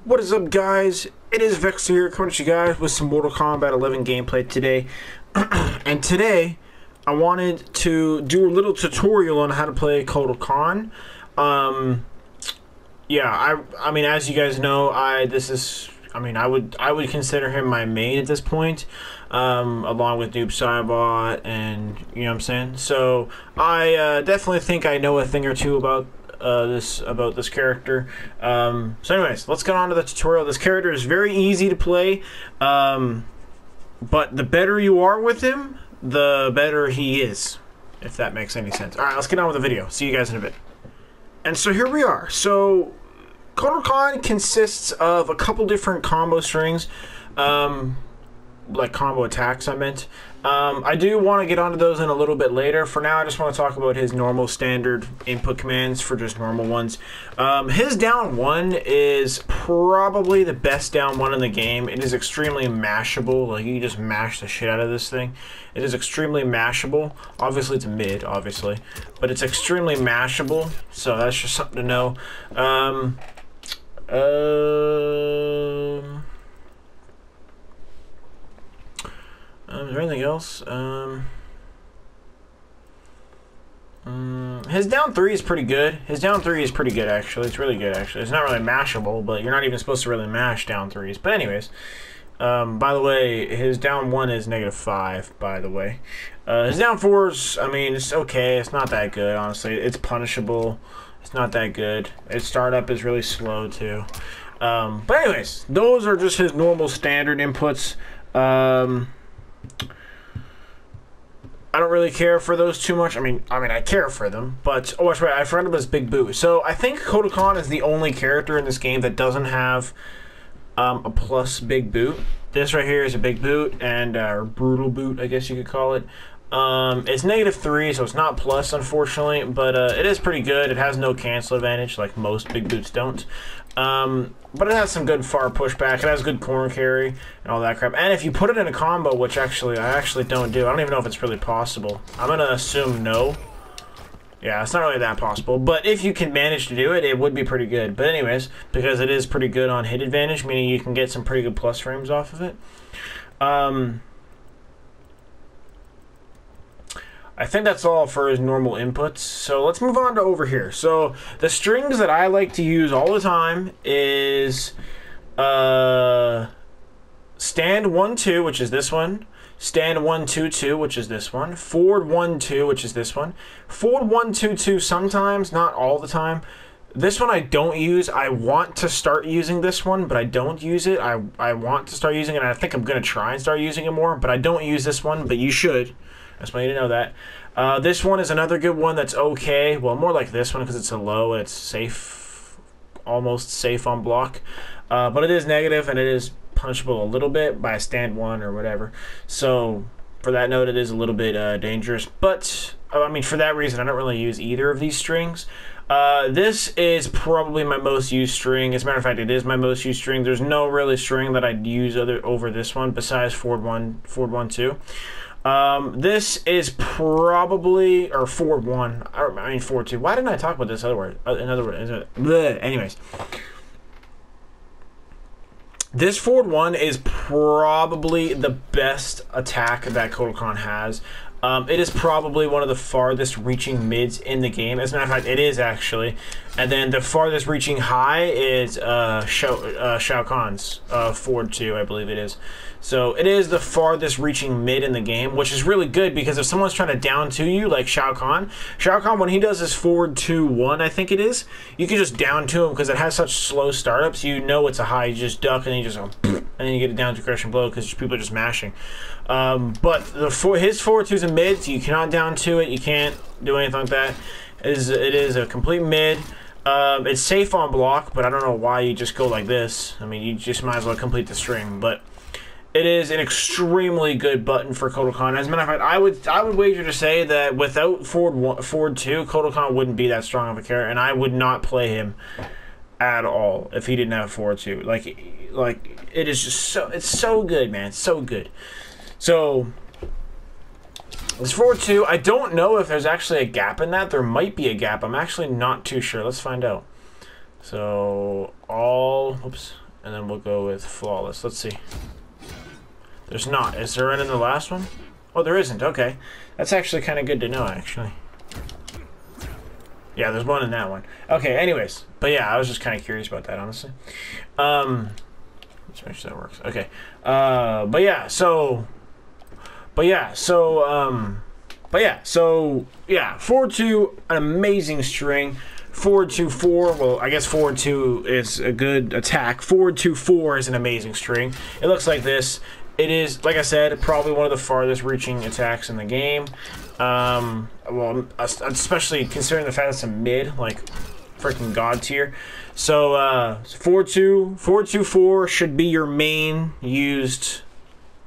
What is up, guys? It is Vexer here, coming at you guys with some Mortal Kombat 11 gameplay today. And today, I wanted to do a little tutorial on how to play Kotal Kahn. Yeah, I mean, as you guys know, I would consider him my main at this point, along with Noob Saibot, and you know what I'm saying. So I definitely think I know a thing or two about this character. So anyways, let's get on to the tutorial. This character is very easy to play, but the better you are with him, the better he is, if that makes any sense. Alright, let's get on with the video. See you guys in a bit. And so here we are. So Kotal Kahn consists of a couple different combo strings, like combo attacks I meant. I do want to get onto those in a little bit later. For now, I just want to talk about his normal standard input commands for just normal ones. His down one is probably the best down one in the game. It is extremely mashable. Like, you just mash the shit out of this thing. It is extremely mashable. Obviously, it's a mid, obviously. But it's extremely mashable, so that's just something to know. Is there anything else? His down 3 is pretty good. His down 3 is pretty good, actually. It's really good, actually. It's not really mashable, but you're not even supposed to really mash down 3s. But anyways, by the way, his down 1 is -5, by the way. His down 4's, I mean, it's okay. It's not that good, honestly. It's punishable. It's not that good. Its startup is really slow, too. But anyways, those are just his normal standard inputs. I don't really care for those too much. I mean, I care for them, but oh, that's right. I forgot about his big boot. So I think Kotal Kahn is the only character in this game that doesn't have a plus big boot. This right here is a big boot, and or brutal boot, I guess you could call it. It's -3, so it's not plus, unfortunately, but it is pretty good. It has no cancel advantage, like most big boots don't. But it has some good far pushback. It has good corner carry and all that crap. And if you put it in a combo, which I actually don't do. I don't even know if it's really possible. I'm gonna assume no. Yeah, it's not really that possible. But if you can manage to do it, it would be pretty good. But anyways, because it is pretty good on hit advantage, meaning you can get some pretty good plus frames off of it. I think that's all for his normal inputs. So let's move on to over here. So the strings that I like to use all the time is stand 1-2, which is this one. Stand 1-2-2, which is this one. Forward 1-2, which is this one. Forward 1-2-2 sometimes, not all the time. This one I don't use. I want to start using this one, but I don't use it. I want to start using it, and I think I'm going to try and start using it more, but I don't use this one, but you should. I just want you to know that. This one is another good one that's okay. Well, more like this one because it's a low. It's safe, almost safe on block. But it is negative, and it is punishable a little bit by a stand 1 or whatever. So for that note, it is a little bit dangerous. But, I mean, for that reason, I don't really use either of these strings. This is probably my most used string. As a matter of fact, it is my most used string. There's no really string that I'd use over this one besides forward 1-2. This is probably, or forward 1. I mean forward 2. Why didn't I talk about this other word? Another word. Bleh. Anyways, this forward 1 is probably the best attack that Kotal Kahn has. It is probably one of the farthest reaching mids in the game. As a matter of fact, it is actually. And then the farthest reaching high is Shao Kahn's forward 2, I believe it is. So it is the farthest reaching mid in the game, which is really good because if someone's trying to down 2 you, like Shao Kahn, when he does his forward 2-1, I think it is, you can just down 2 him because it has such slow startups. You know it's a high, you just duck and then you just go, and then you get it down to crushing blow because people are just mashing. But his forward 2s and mids, you cannot down 2 it, you can't do anything like that. It is a complete mid. It's safe on block, but I don't know why you just go like this. I mean, you just might as well complete the string, but it is an extremely good button for Kotal Kahn. As a matter of fact, I would wager to say that without forward 2, Kotal Kahn wouldn't be that strong of a character, and I would not play him at all if he didn't have forward 2. Like it is just it's so good, man. It's so good. So this forward 2, I don't know if there's actually a gap in that. There might be a gap. I'm actually not too sure. Let's find out. So all, oops, and then we'll go with flawless. Let's see. There's not. Is there one in the last one? Oh, there isn't. Okay. That's actually kind of good to know, actually. Yeah, there's one in that one. Okay, anyways. But yeah, I was just kind of curious about that, honestly. Let's make sure that works. Okay. But yeah, so 4-2, an amazing string. 4-2-4, well, I guess 4-2 is a good attack. 4-2-4 is an amazing string. It looks like this. It is, like I said, probably one of the farthest reaching attacks in the game. Well, especially considering the fact it's a mid, like freaking god tier. So 4-2-4 should be your main used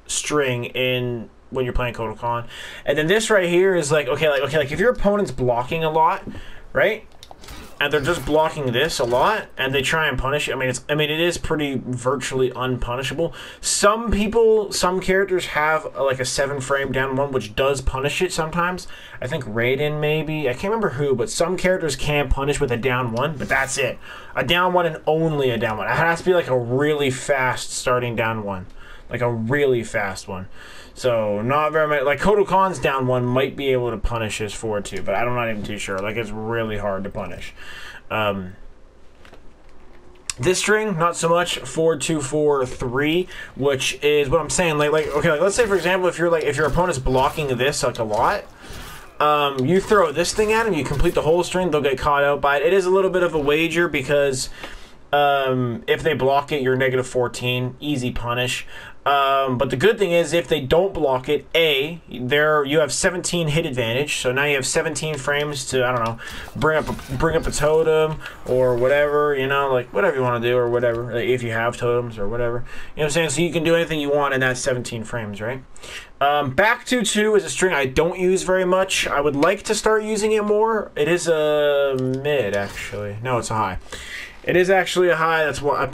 string in when you're playing Kotal Kahn. And then this right here is like like if your opponent's blocking a lot, right? And they're just blocking this a lot, and they try and punish it. I mean, it is pretty virtually unpunishable. Some characters have like a 7-frame down one, which does punish it sometimes. I think Raiden maybe. I can't remember who, but some characters can punish with a down one, but that's it. A down one and only a down one. It has to be like a really fast starting down one, like a really fast one. So not very many. Like Kotal Kahn's down one might be able to punish his 4-2, but I'm not even too sure. Like it's really hard to punish. This string, not so much. 4-2-4-3, which is what I'm saying. Like let's say for example, if your opponent's blocking this like a lot, you throw this thing at them, you complete the whole string, they'll get caught out by it. It is a little bit of a wager because if they block it, you're -14, easy punish. But the good thing is, if they don't block it, you have 17 hit advantage. So now you have 17 frames to, I don't know, bring up a totem or whatever, you know, like whatever you want to do or whatever, like if you have totems or whatever. You know what I'm saying? So you can do anything you want in that 17 frames, right? Back 2-2 is a string I don't use very much. I would like to start using it more. It is a mid, actually. No, it's a high. It is actually a high. That's why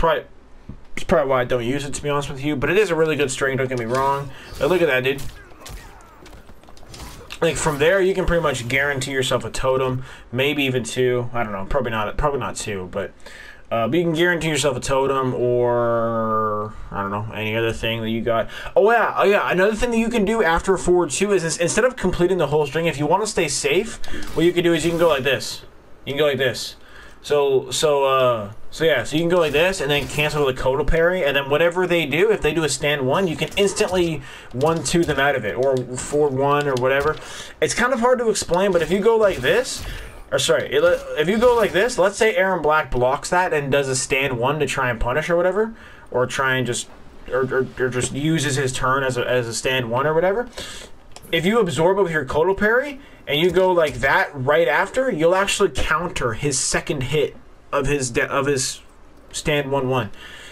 it's probably why I don't use it, to be honest with you. But it is a really good string, don't get me wrong. But look at that, dude. Like from there, you can pretty much guarantee yourself a totem, maybe even 2. I don't know, probably not 2, but you can guarantee yourself a totem or I don't know, any other thing that you got. Oh yeah. Another thing that you can do after a 4-2 is instead of completing the whole string, if you want to stay safe, what you can do is you can go like this. You can go like this. So you can go like this and then cancel the Kotal parry, and then whatever they do, if they do a stand 1, you can instantly 1-2 them out of it, or 4-1 or whatever. It's kind of hard to explain, but if you go like this, if you go like this, let's say Aaron Black blocks that and does a stand 1 to try and punish or whatever, or try and just just uses his turn as a stand 1 or whatever. If you absorb it with your Kotal parry and you go like that right after, you'll actually counter his second hit of his stand 1-1.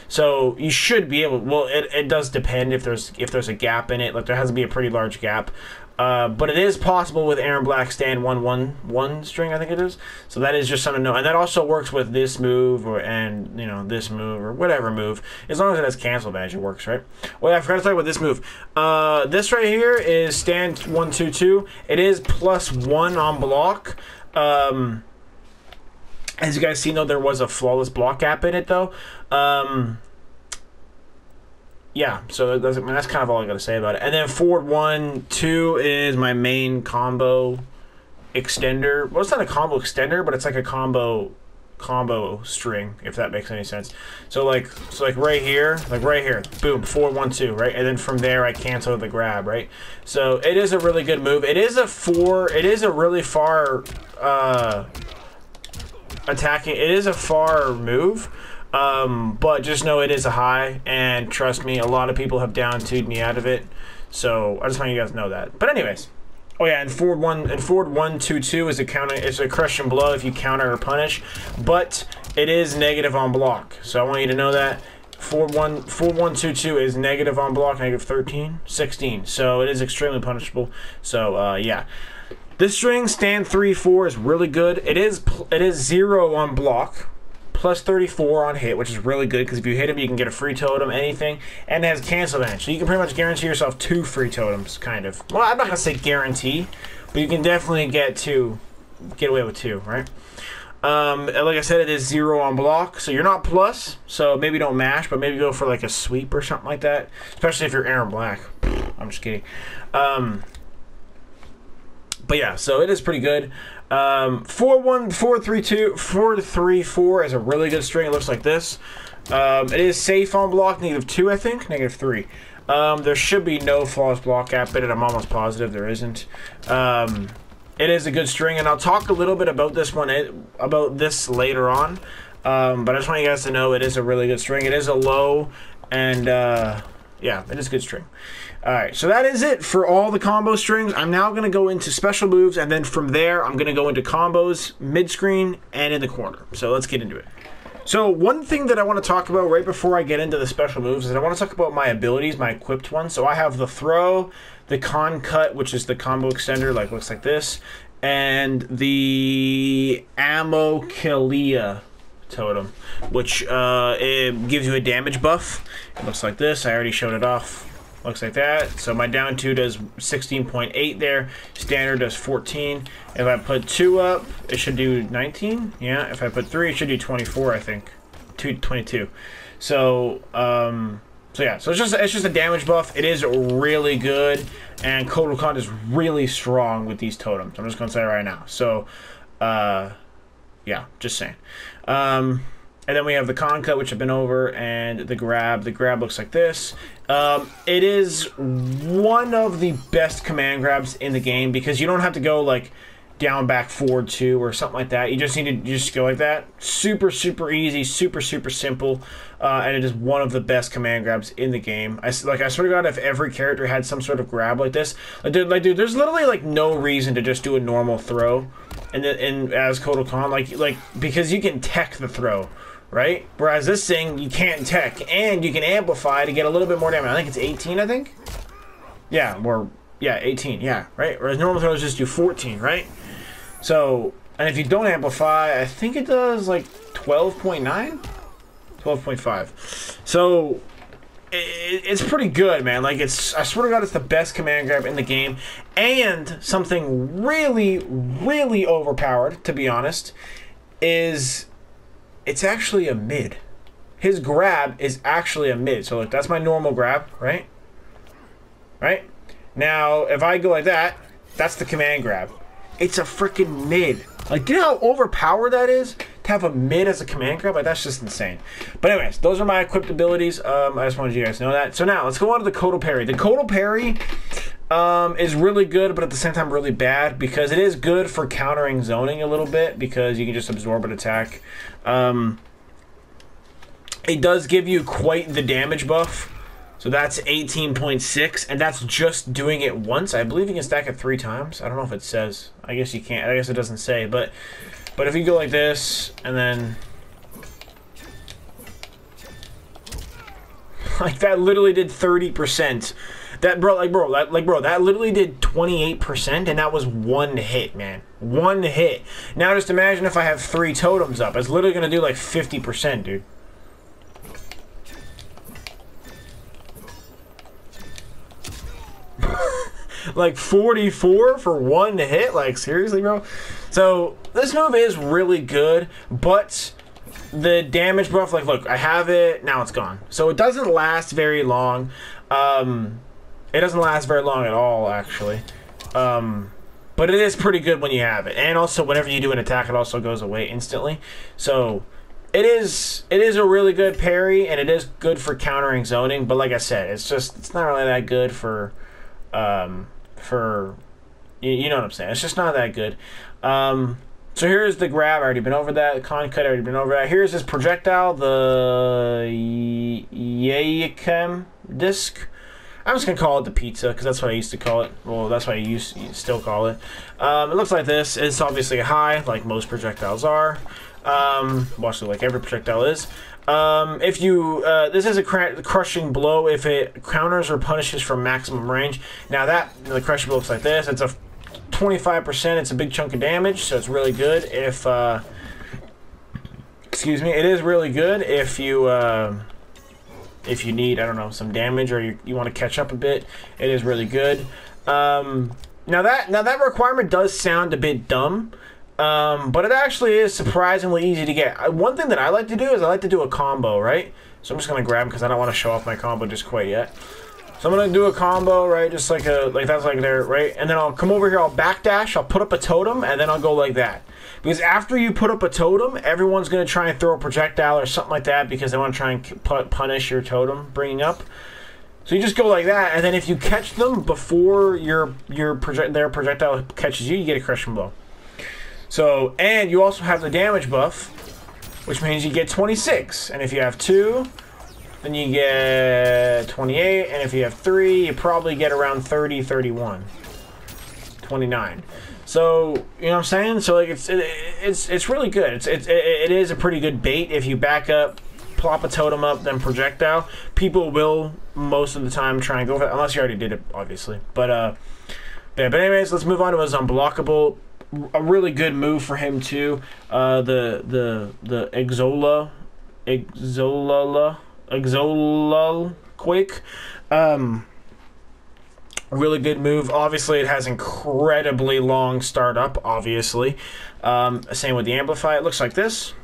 So you should be able. Well, it does depend if there's a gap in it. Like there has to be a pretty large gap. But it is possible with Aaron Black's stand 1-1-1 string, I think it is. So that is just something to know. And that also works with this move and this move or whatever move. As long as it has cancel badge, it works, right? Well, I forgot to talk about this move. This right here is stand 1-2-2. It is +1 on block. As you guys see, though, there was a flawless block gap in it, though. Yeah, so that's kind of all I got to say about it. And then forward 1-2 is my main combo extender. Well, it's not a combo extender, but it's like a combo string, if that makes any sense. So like right here, boom, 4-1-2, right? And then from there I cancel the grab, right? So it is a really good move. It is a really far attacking. It is a far move. But just know it is a high, and trust me, a lot of people have down 2'd me out of it. So I just want you guys to know that. But anyways, oh yeah, and forward 1-2-2 is a counter. It's a crush and blow if you counter or punish, but it is negative on block. So I want you to know that. Forward 1-2-2 is negative on block, -13, 16. So it is extremely punishable. So yeah. This string, stand 3-4, is really good. It is 0 on block. +34 on hit, which is really good because if you hit him, you can get a free totem, anything, and it has cancel advantage. So you can pretty much guarantee yourself 2 free totems, kind of. Well, I'm not gonna say guarantee, but you can definitely get away with 2, right? Like I said, it is 0 on block, so you're not plus. So maybe don't mash, but maybe go for like a sweep or something like that. Especially if you're Aaron Black. I'm just kidding. But yeah, so it is pretty good. 4-1, 4-3-2, 4-3-4 is a really good string. It looks like this. It is safe on block, -2, I think, -3. There should be no false block gap in it. I'm almost positive there isn't. It is a good string, and I'll talk a little bit about this later on. But I just want you guys to know it is a really good string. It is a low, and yeah, it is a good string. Alright, so that is it for all the combo strings. I'm now going to go into special moves, and then from there, I'm going to go into combos, mid-screen, and in the corner. So let's get into it. So one thing that I want to talk about right before I get into the special moves is I want to talk about my abilities, my equipped ones. So I have the throw, the Kahn cut, which is the combo extender, like looks like this, and the ammo Kalia totem, which it gives you a damage buff. It looks like this. I already showed it off. Looks like that. So my down 2 does 16.8 there. Standard does 14. If I put 2 up, it should do 19. Yeah. If I put 3, it should do 24, I think. 22. So so yeah. So it's just a damage buff. It is really good, and Kotal Kahn is really strong with these totems. I'm just gonna say it right now. So yeah, just saying. And then we have the Kahn cut, which I've been over, and the grab. The grab looks like this. It is one of the best command grabs in the game because you don't have to go like down, back, forward, 2 or something like that. You just need to just go like that. Super, super easy, super, super simple, and it is one of the best command grabs in the game. I swear to God, if every character had some sort of grab like this, dude, there's literally like no reason to just do a normal throw, and as Kotal Kahn, like because you can tech the throw. Right? Whereas this thing, you can't tech, and you can amplify to get a little bit more damage. I think it's 18, I think? Yeah, yeah, 18, yeah, right? Whereas normal throws just do 14, right? So, and if you don't amplify, I think it does like 12.9? 12.5. So, it's pretty good, man. Like, I swear to God, it's the best command grab in the game, and something really, really overpowered, to be honest, is it's actually a mid. His grab is actually a mid. So look, that's my normal grab, right? Right? Now, if I go like that, that's the command grab. It's a freaking mid. Like, do you know how overpowered that is? To have a mid as a command grab? Like, that's just insane. But anyways, those are my equipped abilities. I just wanted you guys to know that. So now, let's go on to the Kotal parry. The Kotal parry is really good, but at the same time really bad, because it is good for countering zoning a little bit, because you can just absorb an attack. It does give you quite the damage buff, so that's 18.6, and that's just doing it once. I believe you can stack it 3 times. I don't know if it says. I guess you can't. I guess it doesn't say, but if you go like this, and then like that literally did 30%. That that literally did 28%, and that was 1 hit, man. 1 hit. Now just imagine if I have 3 totems up. It's literally gonna do like 50%, dude. Like 44 for 1 hit? Like, seriously, bro? So this move is really good, but the damage buff, like, look, I have it, now it's gone. So it doesn't last very long. It doesn't last very long at all, actually. But it is pretty good when you have it. And also, whenever you do an attack, it also goes away instantly. So it is a really good parry, and it is good for countering zoning. But like I said, it's not really that good for you know what I'm saying. It's just not that good. So here's the grab. I've already been over that. The Kahn cut, I've already been over that. Here's his projectile, the Yayakem disc. I'm just going to call it the pizza, because that's what I used to call it. Well, that's what I still call it. It looks like this. It's obviously a high, like most projectiles are. Watch it, like every projectile is. If you, this is a crushing blow if it counters or punishes from maximum range. Now the crushing blow looks like this. It's a 25%. It's a big chunk of damage, so it's really good if, excuse me, it is really good if you need, I don't know, some damage, or you want to catch up a bit. It is really good. Now that requirement does sound a bit dumb, But it actually is surprisingly easy to get. One thing that I like to do is I like to do a combo, right? So I'm just going to grab them because I don't want to show off my combo just quite yet. So I'm going to do a combo, right? Just like that's like there, right? And then I'll come over here, I'll backdash, I'll put up a totem, and then I'll go like that. Because after you put up a totem, everyone's going to try and throw a projectile or something like that because they want to try and punish your totem bringing up. So you just go like that, and then if you catch them before their projectile catches you, you get a crushing blow. So, and you also have the damage buff, which means you get 26. And if you have 2, then you get 28. And if you have 3, you probably get around 30, 31, 29. So, you know what I'm saying? So, like, it's really good. It is a pretty good bait if you back up, plop a totem up, then projectile. People will most of the time try and go for that, unless you already did it, obviously. But anyways, let's move on to his unblockable. A really good move for him too. The Exolal Quake. Really good move. Obviously, it has incredibly long startup. Obviously, same with the Amplify. It looks like this.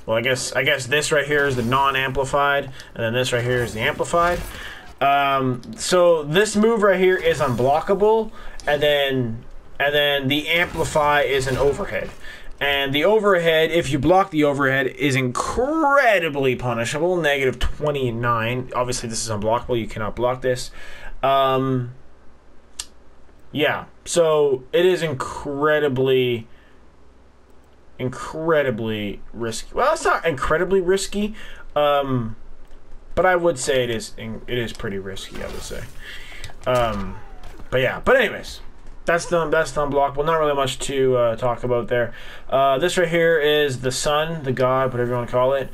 Well, I guess this right here is the non-amplified, and then this right here is the amplified. So this move right here is unblockable, and then the Amplify is an overhead. And the overhead, if you block the overhead, is incredibly punishable. Negative 29. Obviously, this is unblockable. You cannot block this. Yeah. So it is incredibly risky. Well, it's not incredibly risky. But I would say it is pretty risky, I would say. But yeah. But anyways. That's the unblockable. Not really much to talk about there. This right here is the sun, the god, whatever you want to call it.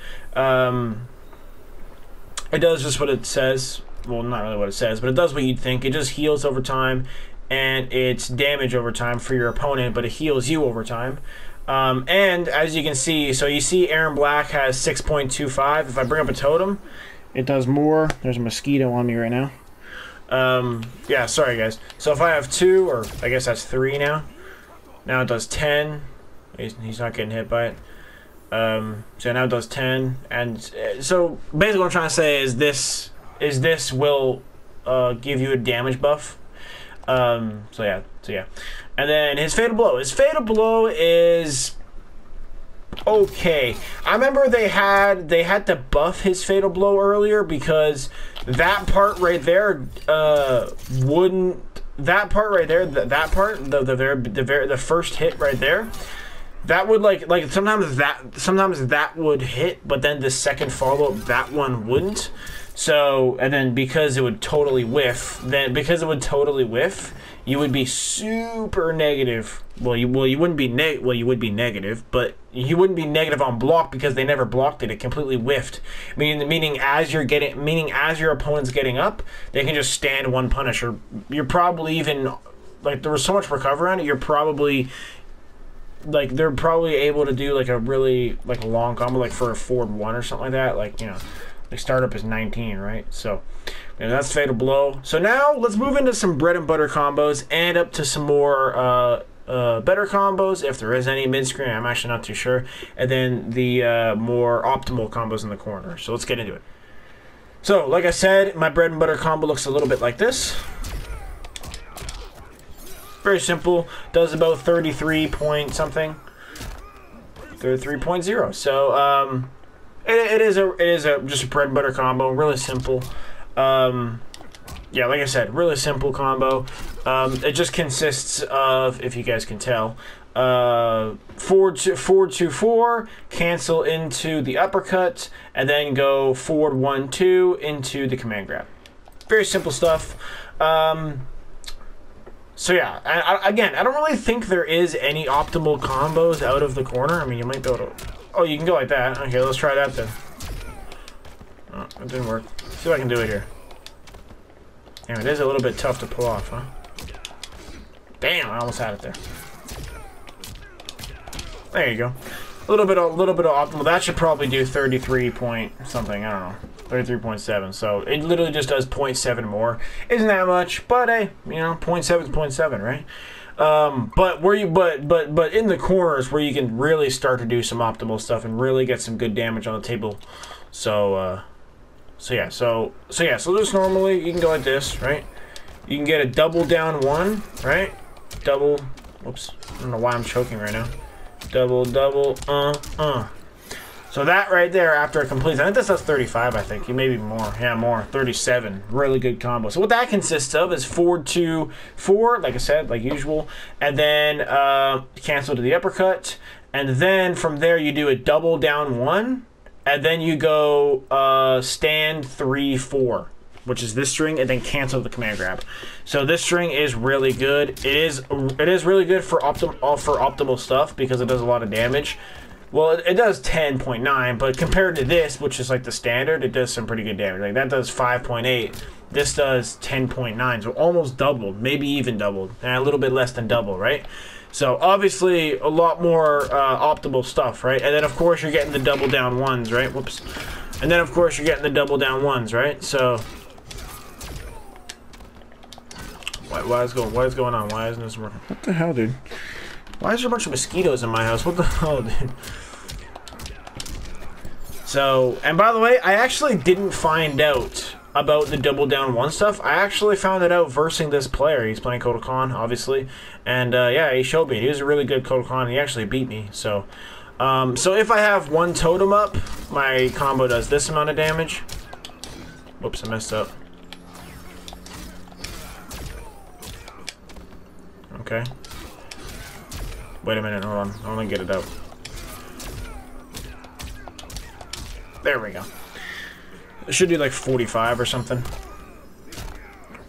It does just what it says. Well, not really what it says, but it does what you'd think. It just heals over time, and it's damage over time for your opponent, but it heals you over time. And as you can see, so you see Aaron Black has 6.25. If I bring up a totem, it does more. There's a mosquito on me right now. Yeah, sorry guys. So if I have 2, or I guess that's 3 now. Now it does 10. He's not getting hit by it. So now it does 10. And so basically what I'm trying to say is this will give you a damage buff. So yeah. And then his Fatal Blow. His Fatal Blow is okay. I remember they had to buff his Fatal Blow earlier because that part right there wouldn't. That part right there, that part, the first hit right there, that would like sometimes that would hit, but then the second follow up, that one wouldn't. So, and then because it would totally whiff, you would be super negative. You would be negative, but you wouldn't be negative on block because they never blocked it. It completely whiffed. Meaning as your opponent's getting up, they can just stand one punish. Or you're probably even like there was so much recover on it. You're probably like they're probably able to do like a really like a long combo like for a forward 1 or something like that. Like the startup is 19, right? So yeah, that's Fatal Blow. So now let's move into some bread and butter combos and up to some more better combos, if there is any mid-screen. I'm actually not too sure. And then the more optimal combos in the corner. So let's get into it. So, like I said, my bread and butter combo looks a little bit like this. Very simple. Does about 33 point something. 33.0. So, it is just a bread and butter combo. Really simple. Yeah, like I said, really simple combo. It just consists of, if you guys can tell, forward to 4, cancel into the uppercut, and then go forward 1, 2 into the command grab. Very simple stuff. So yeah, again, I don't really think there is any optimal combos out of the corner. I mean, you might be able to. Oh, you can go like that. Okay, let's try that then. Oh, it didn't work. Let's see if I can do it here. Damn, it is a little bit tough to pull off, huh? Damn, I almost had it there. There you go. A little bit of optimal. That should probably do 33 point something. I don't know, 33.7. So it literally just does 0.7 more. Isn't that much? But hey, 0.7 is 0.7, right? But where you but in the corners where you can really start to do some optimal stuff and really get some good damage on the table. So just normally you can go like this, right? You can get a double down one, right? Double. Whoops. I don't know why I'm choking right now. Double. So that right there, after it completes, I think this does 35, I think. Maybe more. Yeah, more. 37. Really good combo. So what that consists of is 4-2-4, like I said, like usual. And then cancel to the uppercut. And then from there, you do a double down one. And then you go stand 3-4, which is this string, and then cancel the command grab. So this string is really good. It is really good for optimal stuff because it does a lot of damage. Well, it does 10.9, but compared to this, which is like the standard, it does some pretty good damage. Like that does 5.8. This does 10.9, so almost doubled, maybe even doubled, and a little bit less than double, right? So obviously a lot more optimal stuff, right? And then of course you're getting the double down ones, right? Whoops. And then of course you're getting the double down ones, right? So what is going on? Why isn't this working? What the hell, dude? Why is there a bunch of mosquitoes in my house? What the hell, dude? So, and by the way, I actually didn't find out about the double down one stuff. I actually found it out versing this player. He's playing Kotal Kahn, obviously. And yeah, he showed me. He was a really good Kotal Kahn. He actually beat me. So, so if I have one totem up, my combo does this amount of damage. Whoops, I messed up. Okay. Wait a minute, hold on. I want to get it out. There we go. It should do like 45 or something.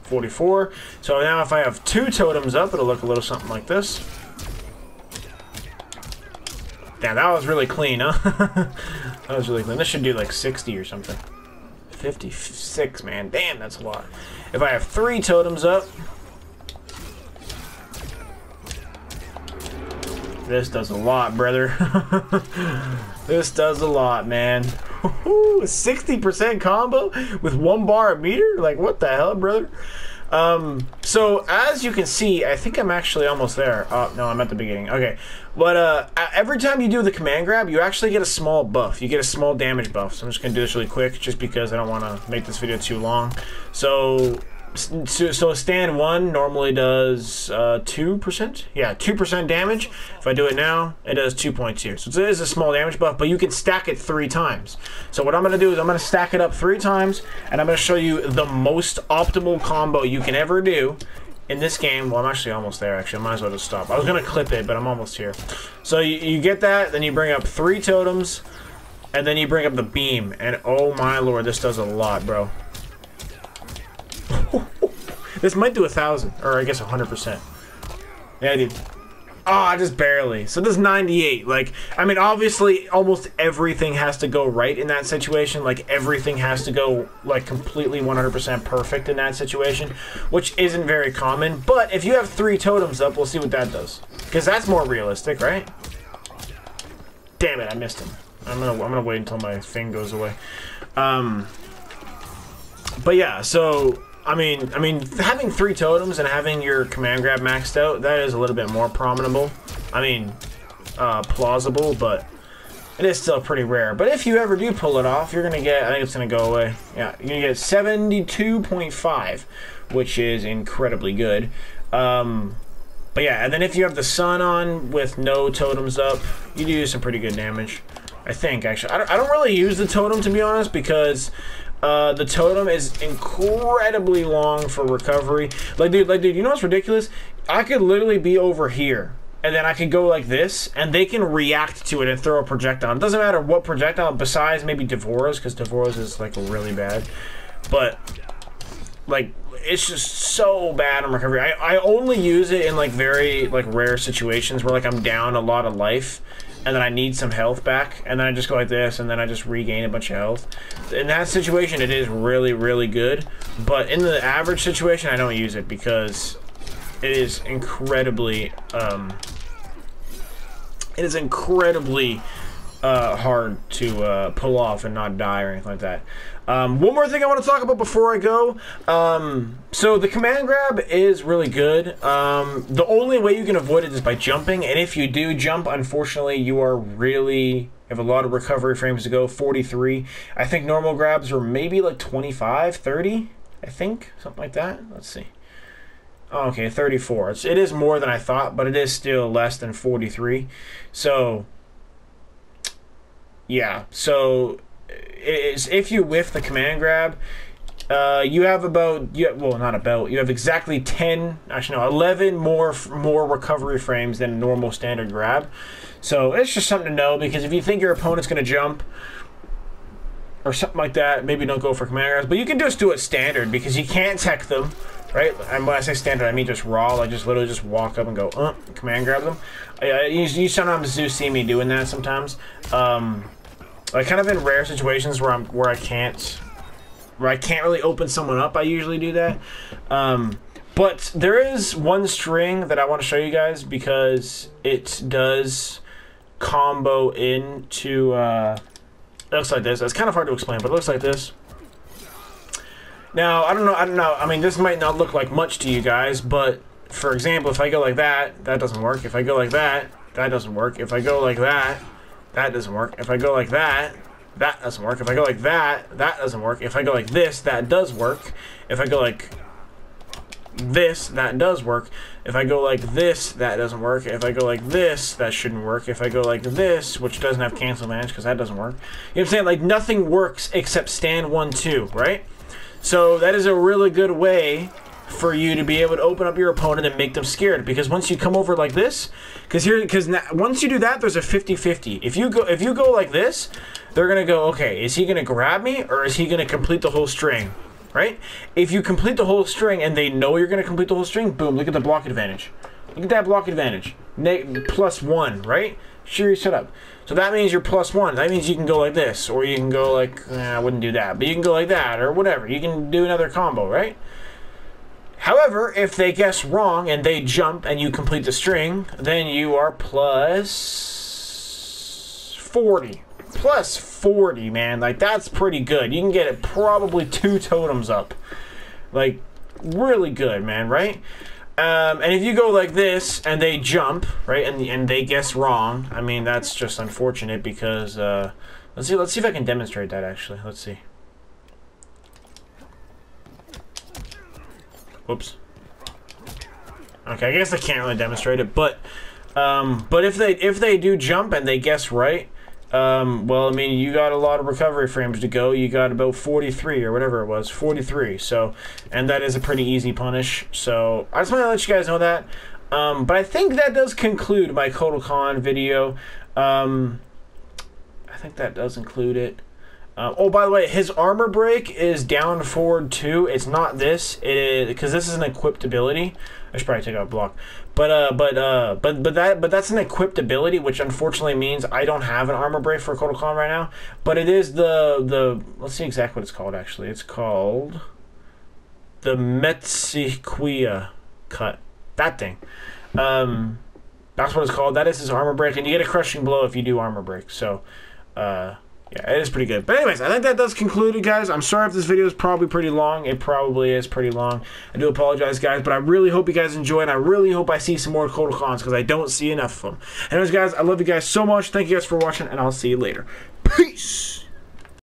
44. So now if I have two totems up, it'll look a little something like this. Damn, that was really clean, huh? That was really clean. This should do like 60 or something. 56, man. Damn, that's a lot. If I have three totems up, this does a lot, brother. This does a lot, man. 60% combo with 1 bar a meter? Like, what the hell, brother? So, as you can see, I think I'm actually almost there. Oh, no, I'm at the beginning. Okay. But, every time you do the command grab, you actually get a small buff. You get a small damage buff. So I'm just going to do this really quick, just because I don't want to make this video too long. So stand 1 normally does 2%. Yeah, 2% damage. If I do it now, it does 2.2. So it is a small damage buff, but you can stack it 3 times. So what I'm going to do is I'm going to stack it up 3 times, and I'm going to show you the most optimal combo you can ever do in this game. Well, I'm actually almost there, actually. I might as well just stop. I was going to clip it, but I'm almost here. So you get that, then you bring up 3 totems, and then you bring up the beam. And oh my lord, this does a lot, bro. This might do 1,000, or I guess 100%. Yeah, dude. Oh, just barely. So this is 98. Like, I mean, obviously, almost everything has to go right in that situation. Like, everything has to go, like, completely 100% perfect in that situation, which isn't very common. But if you have 3 totems up, we'll see what that does. Because that's more realistic, right? Damn it, I missed him. I'm gonna wait until my thing goes away. But yeah, so I mean, having 3 totems and having your command grab maxed out, that is a little bit more prominable. I mean, plausible, but it is still pretty rare. But if you ever do pull it off, you're gonna get, I think it's gonna go away. Yeah, you're gonna get 72.5, which is incredibly good. But yeah, and then if you have the sun on with no totems up, you do some pretty good damage. I think, actually. I don't really use the totem, to be honest, because the totem is incredibly long for recovery. Like, dude, you know what's ridiculous? I could literally be over here, and then I could go like this, and they can react to it and throw a projectile. It doesn't matter what projectile, besides maybe Devora's, because Devora's is, like, really bad. But, like, it's just so bad on recovery. I only use it in, like, very, like, rare situations where, like, I'm down a lot of life, and then I need some health back, and then I just go like this, and then I just regain a bunch of health. In that situation, it is really, really good, but in the average situation, I don't use it because it is incredibly, hard to pull off and not die or anything like that. One more thing I want to talk about before I go. So the command grab is really good. The only way you can avoid it is by jumping, and if you do jump, unfortunately, you have a lot of recovery frames to go, 43. I think normal grabs are maybe like 25, 30, I think, something like that. Let's see. Oh, okay, 34. It is more than I thought, but it is still less than 43. So, yeah. So, if you whiff the command grab, you have you have exactly 10, actually no, 11 more recovery frames than a normal standard grab. So it's just something to know, because if you think your opponent's going to jump or something like that, maybe don't go for command grabs. But you can just do it standard, because you can't tech them, right? And when I say standard, I mean just raw. Like just literally just walk up and go, command grab them. You sometimes do see me doing that sometimes. Like kind of in rare situations where I can't really open someone up, I usually do that. But there is one string that I want to show you guys, because it does combo into it looks like this. It's kind of hard to explain, but it looks like this. Now I don't know, I mean, this might not look like much to you guys, but for example, if I go like that, that doesn't work. If I go like that, that doesn't work. If I go like that, that doesn't work. If I go like that, that doesn't work. If I go like that, that doesn't work. If I go like this, that does work. If I go like this, that does work. If I go like this, that doesn't work. If I go like this, that shouldn't work. If I go like this, which doesn't have cancel advantage because that doesn't work. You know what I'm saying? Like nothing works except stand 1, 2, right? So that is a really good way for you to be able to open up your opponent and make them scared, because once you come over like this, because once you do that, there's a 50-50. If you go like this, they're gonna go, okay, is he gonna grab me or is he gonna complete the whole string, right? If you complete the whole string and they know you're gonna complete the whole string, boom, look at the block advantage. Look at that block advantage, +1, right? Sure, shut up. So that means you're +1. That means you can go like this, or you can go like, I wouldn't do that, but you can go like that, or whatever. You can do another combo, right? However, if they guess wrong and they jump and you complete the string, then you are +40. +40, man. Like, that's pretty good. You can get it probably 2 totems up. Like, really good, man, right? And if you go like this and they jump, right, and they guess wrong, I mean, that's just unfortunate, because let's see if I can demonstrate that, actually. Let's see. Whoops. Okay, I guess I can't really demonstrate it, but if they do jump and they guess right, well, I mean, you got a lot of recovery frames to go. You got about 43 or whatever it was, 43. So, and that is a pretty easy punish. So I just want to let you guys know that. But I think that does conclude my Kotal Kahn video. I think that does include it. Oh, by the way, his armor break is down forward 2. It's not this. It is, because this is an equipped ability. I should probably take out a block. But that's an equipped ability, which unfortunately means I don't have an armor break for Kotal Kahn right now. But it is the let's see exactly what it's called. Actually, it's called the Metsiquia cut. That thing. That's what it's called. That is his armor break, and you get a crushing blow if you do armor break. So, yeah, it is pretty good. But anyways, I think that does conclude it, guys. I'm sorry if this video is probably pretty long. It probably is pretty long. I do apologize, guys, but I really hope you guys enjoy, and I really hope I see some more Kotal Kahns, because I don't see enough of them. Anyways, guys, I love you guys so much. Thank you guys for watching, and I'll see you later. Peace!